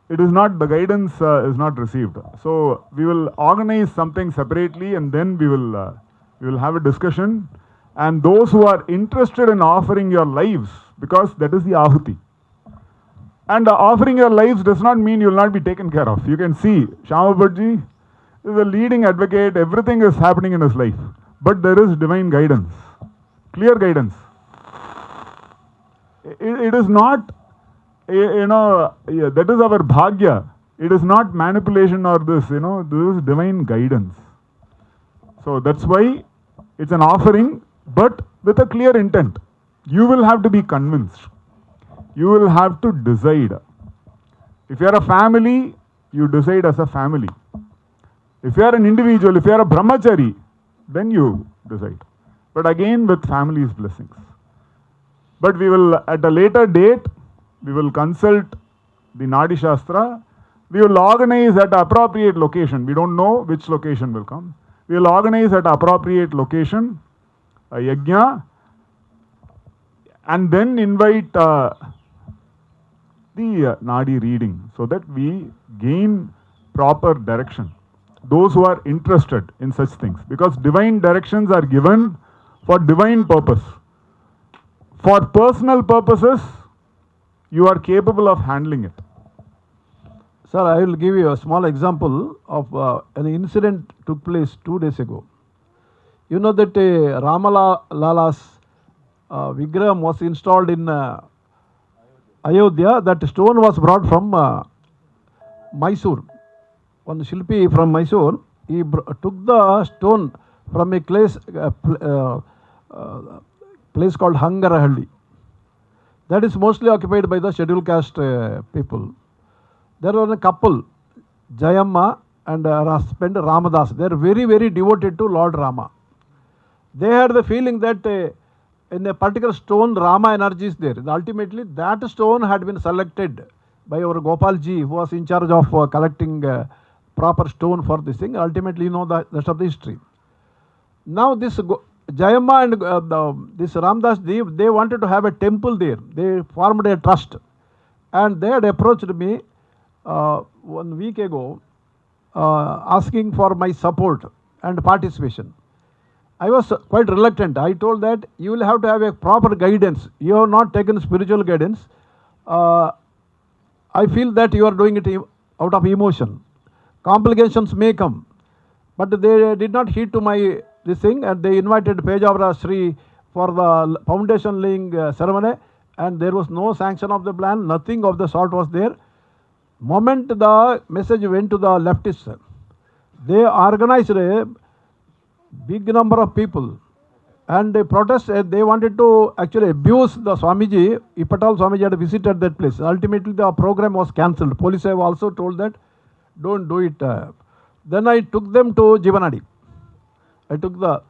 it is not, the guidance is not received. So we will organize something separately, and then we will have a discussion. And those who are interested in offering your lives, because that is the ahuti. And offering your lives does not mean you will not be taken care of. You can see Shyamabhaji is a leading advocate. Everything is happening in his life, but there is divine guidance, clear guidance. It is not, that is our bhagya. It is not manipulation or this, this is divine guidance. So that's why it's an offering, but with a clear intent. You will have to be convinced. You will have to decide. If you are a family, you decide as a family. If you are an individual, if you are a brahmachari, then you decide. But again with family's blessings. But we will, at a later date, we will consult the Nadi Shastra. We will organize at appropriate location. We don't know which location will come. We will organize at appropriate location a yajna, and then invite the Nadi reading, so that we gain proper direction. Those who are interested in such things, because divine directions are given for divine purpose. For personal purposes, you are capable of handling it. Sir, I will give you a small example of an incident took place 2 days ago. You know that Ramalala's Vigraham was installed in Ayodhya. That stone was brought from Mysore. One Shilpi from Mysore, he took the stone from a place called Hangarahalli. That is mostly occupied by the scheduled caste people. There was a couple, Jayamma and her husband Ramadas. They are very, very devoted to Lord Rama. They had the feeling that in a particular stone, Rama energy is there. Ultimately, that stone had been selected by our Gopalji, who was in charge of collecting proper stone for this thing. Ultimately, you know the rest of the history. Now, this Jayamma and this Ramdas, they wanted to have a temple there. They formed a trust, and they had approached me 1 week ago asking for my support and participation. I was quite reluctant. I told that you will have to have a proper guidance. You have not taken spiritual guidance. I feel that you are doing it out of emotion. Complications may come, but they did not heed to my this thing, and they invited Pejavara Sri for the foundation laying ceremony, and there was no sanction of the plan. Nothing of the sort was there. Moment the message went to the leftists, they organized a big number of people and they protested. They wanted to actually abuse the Swamiji. If at all Swamiji had visited that place. Ultimately the program was cancelled. Police have also told that don't do it. Then I took them to Jivanadi. The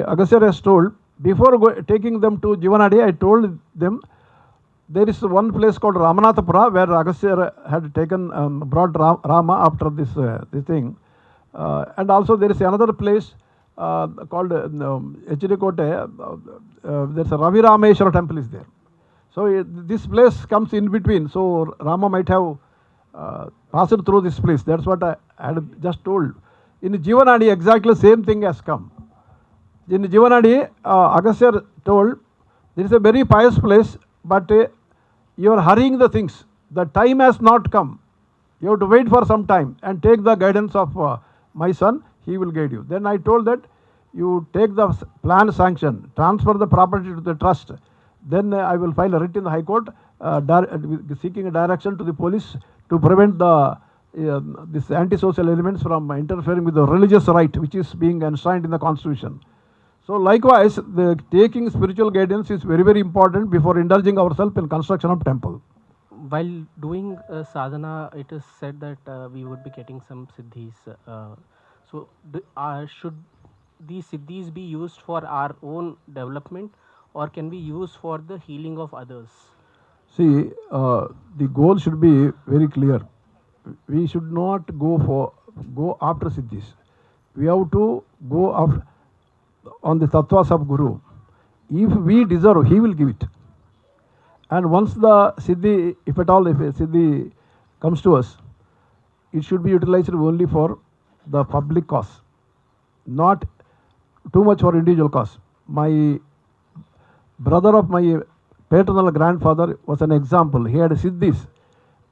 Agastya has told, before taking them to Jivanadi, I told them there is one place called Ramanathapura where Agastya had brought Rama after this thing. And also there is another place called H.D. Kote. There's a Ravi Rameshwara temple is there. So this place comes in between. So Rama might have passed through this place. That's what I had just told. In Jivanadi, exactly same thing has come. In Jivanadi, Agastya told, This is a very pious place, but you are hurrying the things. The time has not come. You have to wait for some time and take the guidance of my son. He will guide you. Then I told that you take the plan sanction, transfer the property to the trust. Then I will file a writ in the High Court seeking a direction to the police to prevent the this antisocial elements from interfering with the religious right which is being enshrined in the Constitution. So likewise, the taking spiritual guidance is very, very important before indulging ourselves in construction of temple. While doing sadhana, it is said that we would be getting some siddhis. So, should these siddhis be used for our own development, or can we use for the healing of others? See, the goal should be very clear. We should not go after siddhis. We have to go on the tattvas of Guru. If we deserve, he will give it. And once the siddhi, if at all, if a siddhi comes to us, it should be utilized only for the public cause, not too much for individual cause. My brother of my paternal grandfather was an example. He had siddhis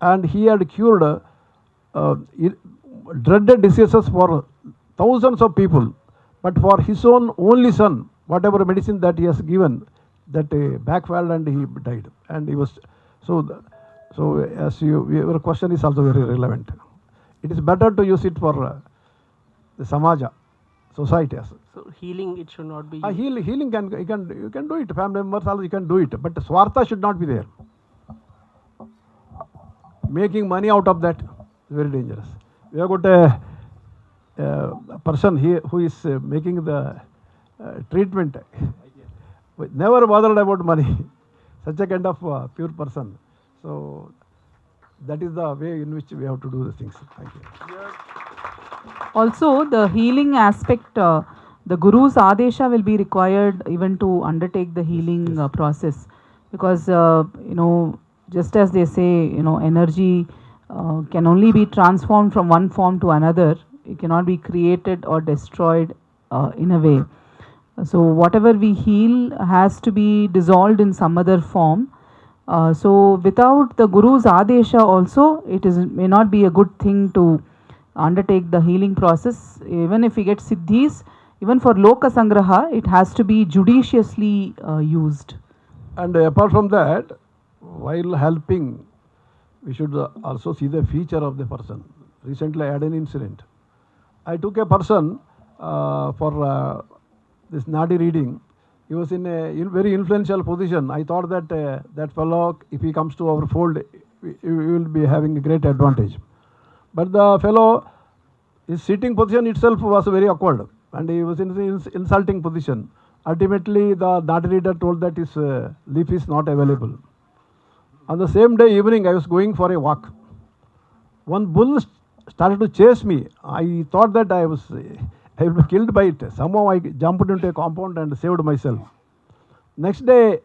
and he had cured dreaded diseases for thousands of people. But for his own only son, whatever medicine that he has given, that backfired and he died. And he was so as your question is also very relevant. It is better to use it for the samaja, society. So healing, it should not be. Healing you can do it. Family members also you can do it, but swartha should not be there. Making money out of that is very dangerous. We have got a person here who is making the treatment. Never bothered about money. Such a kind of pure person. So that is the way in which we have to do the things. Thank you. Also, the healing aspect, the Guru's Adesha will be required even to undertake the healing process. Because, just as they say, energy can only be transformed from one form to another. It cannot be created or destroyed in a way. So whatever we heal has to be dissolved in some other form. So without the Guru's Adesha also, may not be a good thing to undertake the healing process. Even if we get siddhis, even for Loka Sangraha, it has to be judiciously used. And apart from that, while helping, we should also see the feature of the person. Recently I had an incident. I took a person for this Anaadi reading. He was in a very influential position. I thought that that fellow, if he comes to our fold, we will be having a great advantage. But the fellow, his sitting position itself was very awkward and he was in an insulting position. Ultimately, the Anaadi reader told that his leaf is not available. On the same day evening, I was going for a walk. One bull started to chase me. I thought that I will be killed by it. Somehow I jumped into a compound and saved myself. Next day,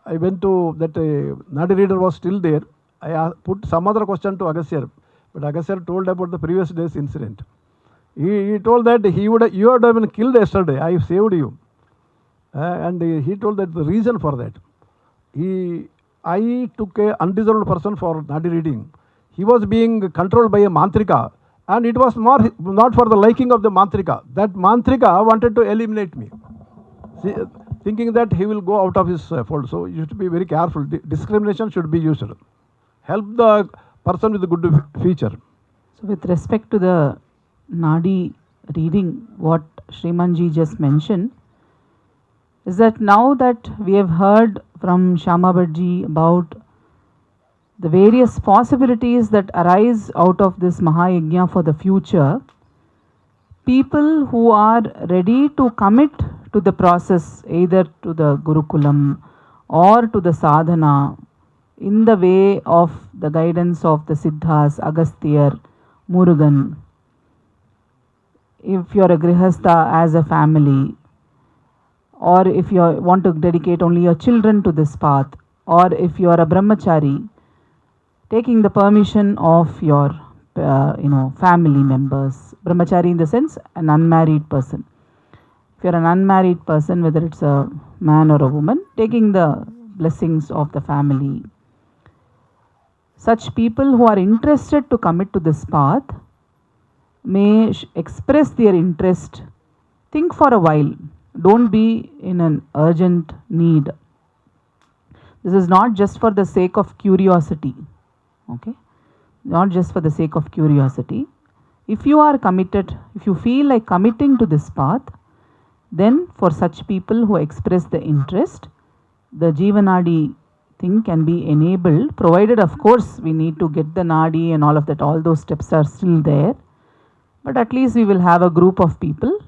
I went to that Anaadi reader was still there. I put some other question to Agassiar, but Agassiar told about the previous day's incident. He told that you would have been killed yesterday. I saved you. And he told that the reason for that. I took a undeserved person for Anaadi reading. He was being controlled by a mantrika, and it was not for the liking of the mantrika. That mantrika wanted to eliminate me, thinking that he will go out of his fold. So you should be very careful. Discrimination should be used. Help the person with a good feature. So with respect to the Anaadi reading, what Srimanji just mentioned, is that now that we have heard from Shyama Bhattji about the various possibilities that arise out of this Mahayajna for the future, people who are ready to commit to the process, either to the Gurukulam or to the sadhana, in the way of the guidance of the Siddhas, Agasthyar, Murugan, if you are a Grihastha as a family, or if you want to dedicate only your children to this path, or if you are a brahmachari, taking the permission of your family members. Brahmachari in the sense an unmarried person. If you are an unmarried person, whether it's a man or a woman, taking the blessings of the family. Such people who are interested to commit to this path may express their interest. Think for a while. Don't be in an urgent need. This is not just for the sake of curiosity. Okay? Not just for the sake of curiosity. If you are committed, if you feel like committing to this path, then for such people who express the interest, the Jivanadi thing can be enabled, provided of course we need to get the Nadi and all of that, all those steps are still there. But at least we will have a group of people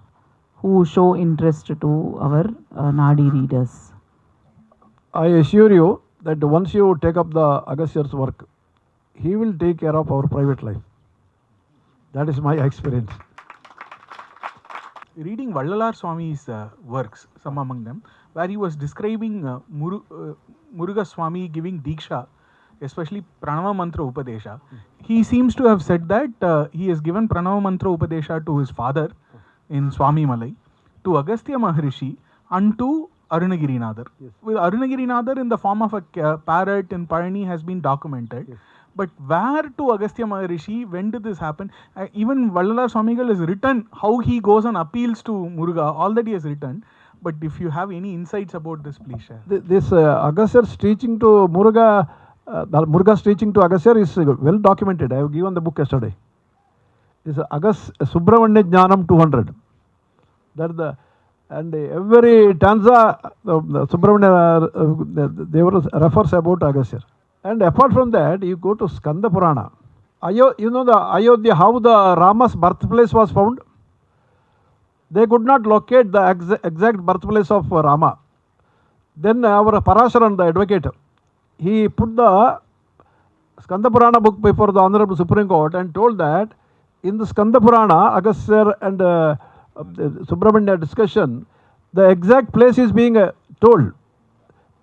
who show interest to our Nadi readers. I assure you that once you take up the Agastya's work, he will take care of our private life. That is my experience. Reading Vallalar Swamy's works, some among them, where he was describing Muruga Swami giving Diksha, especially Pranava Mantra Upadesha, he seems to have said that he has given Pranava Mantra Upadesha to his father in Swami Malai, to Agastya Maharishi, and to Arunagirinathar. Yes. With Arunagirinathar in the form of a parrot in Palani has been documented. Yes. But where to Agastya Maharishi, when did this happen? Even Vallalar Swamigal has written how he goes and appeals to Muruga, all that he has written. But if you have any insights about this, please share. This Agastya's teaching to Muruga, Muruga's teaching to Agastya is well documented. I have given the book yesterday. It's Subramanya Jnanam 200. That and every stanza Subramanya they refers about Agastya. And apart from that, you go to Skanda Purana. You know the Ayodhya, how the Rama's birthplace was found? They could not locate the exact birthplace of Rama. Then our Parasharan, the advocate, he put the Skanda Purana book before the Honorable Supreme Court and told that in the Skanda Purana, Agastya and Subramanya discussion, the exact place is being told.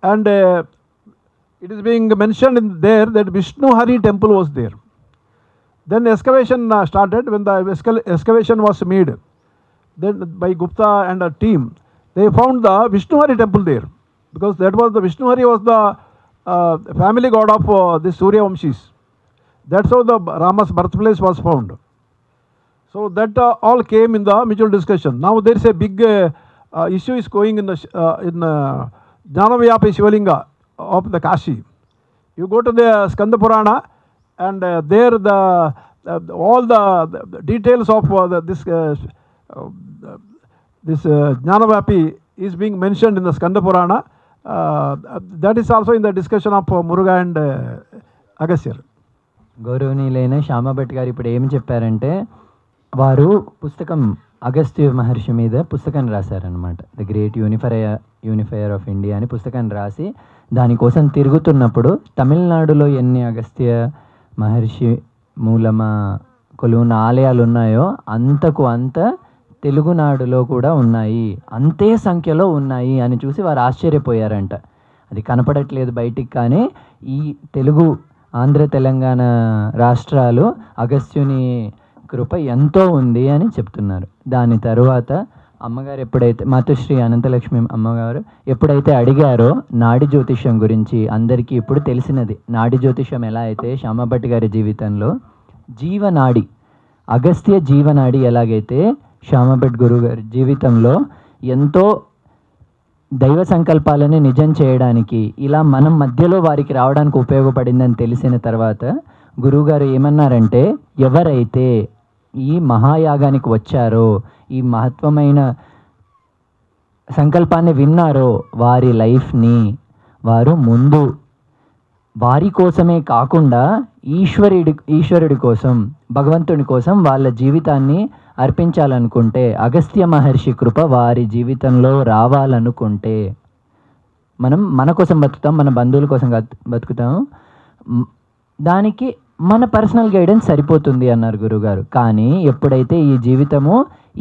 And it is being mentioned in there that Vishnu Hari temple was there. Then excavation started. When the excavation was made, then by Gupta and a team, they found the Vishnu Hari temple there, because that was the Vishnu Hari was the family god of the Surya Vamshis. That's how the Rama's birthplace was found. So that all came in the mutual discussion. Now there is a big issue is going in the Jnanavyapa Shivalinga of the Kashi. You go to the Skanda Purana, and there the all the details of this Jnanavapi is being mentioned in the Skanda Purana. That is also in the discussion of Muruga and Agastya. గౌరవనీయులైన శ్యామభట్ గారు ఇప్పుడు ఏం చెప్పారంటే, వారు పుస్తకం అగస్త్య మహర్షి మీద పుస్తకం రాశారనమాట. The great unifier of India అని పుస్తకాన్ని రాసి దానికోసం తిరుగుతున్నప్పుడు తమిళనాడులో ఎన్ని అగస్త్య మహర్షి మూలమ కొలువున్న ఆలయాలు ఉన్నాయో అంతకు అంత తెలుగునాడులో కూడా ఉన్నాయి, అంతే సంఖ్యలో ఉన్నాయి అని చూసి వారు ఆశ్చర్యపోయారంట. అది కనపడట్లేదు బయటికి, కానీ ఈ తెలుగు ఆంధ్ర తెలంగాణ రాష్ట్రాలు అగస్త్యుని కృప ఎంతో ఉంది అని చెప్తున్నారు. దాని తరువాత అమ్మగారు ఎప్పుడైతే మాతృశ్రీ అనంతలక్ష్మి అమ్మగారు ఎప్పుడైతే అడిగారో నాడి జ్యోతిష్యం గురించి, అందరికీ ఇప్పుడు తెలిసినది నాడి జ్యోతిష్యం ఎలా అయితే శ్యామభట్ గారి జీవితంలో జీవనాడి, అగస్త్య జీవనాడి ఎలాగైతే శ్యామభట్ గురువు గారి జీవితంలో ఎంతో దైవ సంకల్పాలని నిజం చేయడానికి ఇలా మనం మధ్యలో వారికి రావడానికి ఉపయోగపడిందని తెలిసిన తర్వాత గురువుగారు ఏమన్నారంటే, ఎవరైతే ఈ మహాయాగానికి వచ్చారో, ఈ మహత్వమైన సంకల్పాన్ని విన్నారో, వారి లైఫ్ని వారు ముందు వారి కోసమే కాకుండా ఈశ్వరుడి కోసం, భగవంతుని కోసం వాళ్ళ జీవితాన్ని అర్పించాలనుకుంటే, అగస్త్య మహర్షి కృప వారి జీవితంలో రావాలనుకుంటే, మనం మన కోసం బతుకుతాం, మన బంధువుల కోసం బతుకుతాం, దానికి మన పర్సనల్ గైడెన్స్ సరిపోతుంది అన్నారు గురుగారు. కానీ ఎప్పుడైతే ఈ జీవితము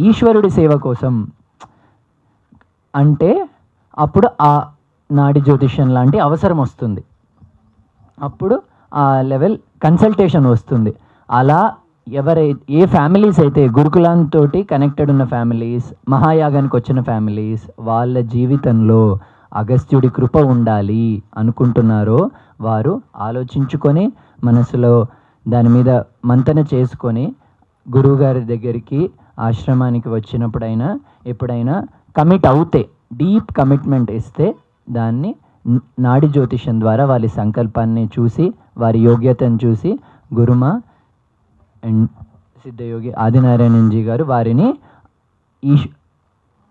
ఈశ్వరుడి సేవ కోసం అంటే అప్పుడు ఆ నాడి జ్యోతిష్యం లాంటి అవసరం వస్తుంది, అప్పుడు ఆ లెవెల్ కన్సల్టేషన్ వస్తుంది. అలా ఏ ఫ్యామిలీస్ అయితే గురుకులంతో కనెక్టెడ్ ఉన్న ఫ్యామిలీస్, మహాయాగానికి వచ్చిన ఫ్యామిలీస్, వాళ్ళ జీవితంలో అగస్త్యుడి కృప ఉండాలి అనుకుంటున్నారో వారు ఆలోచించుకొని మనసులో దాని మీద మంతన చేసుకొని గురువుగారి దగ్గరికి ఆశ్రమానికి వచ్చినప్పుడైనా ఎప్పుడైనా కమిట్ అవుతే, డీప్ కమిట్మెంట్ ఇస్తే దాన్ని నాడి జ్యోతిషం ద్వారా వారి సంకల్పాన్ని చూసి వారి యోగ్యతను చూసి గురుమా అండ్ సిద్ధయోగి ఆదినారాయణజీ గారు వారిని ఈ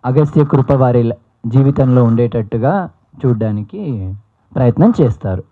అగస్త్య కృప వారి జీవితంలో ఉండేటట్టుగా చూడడానికి ప్రయత్నం చేస్తారు.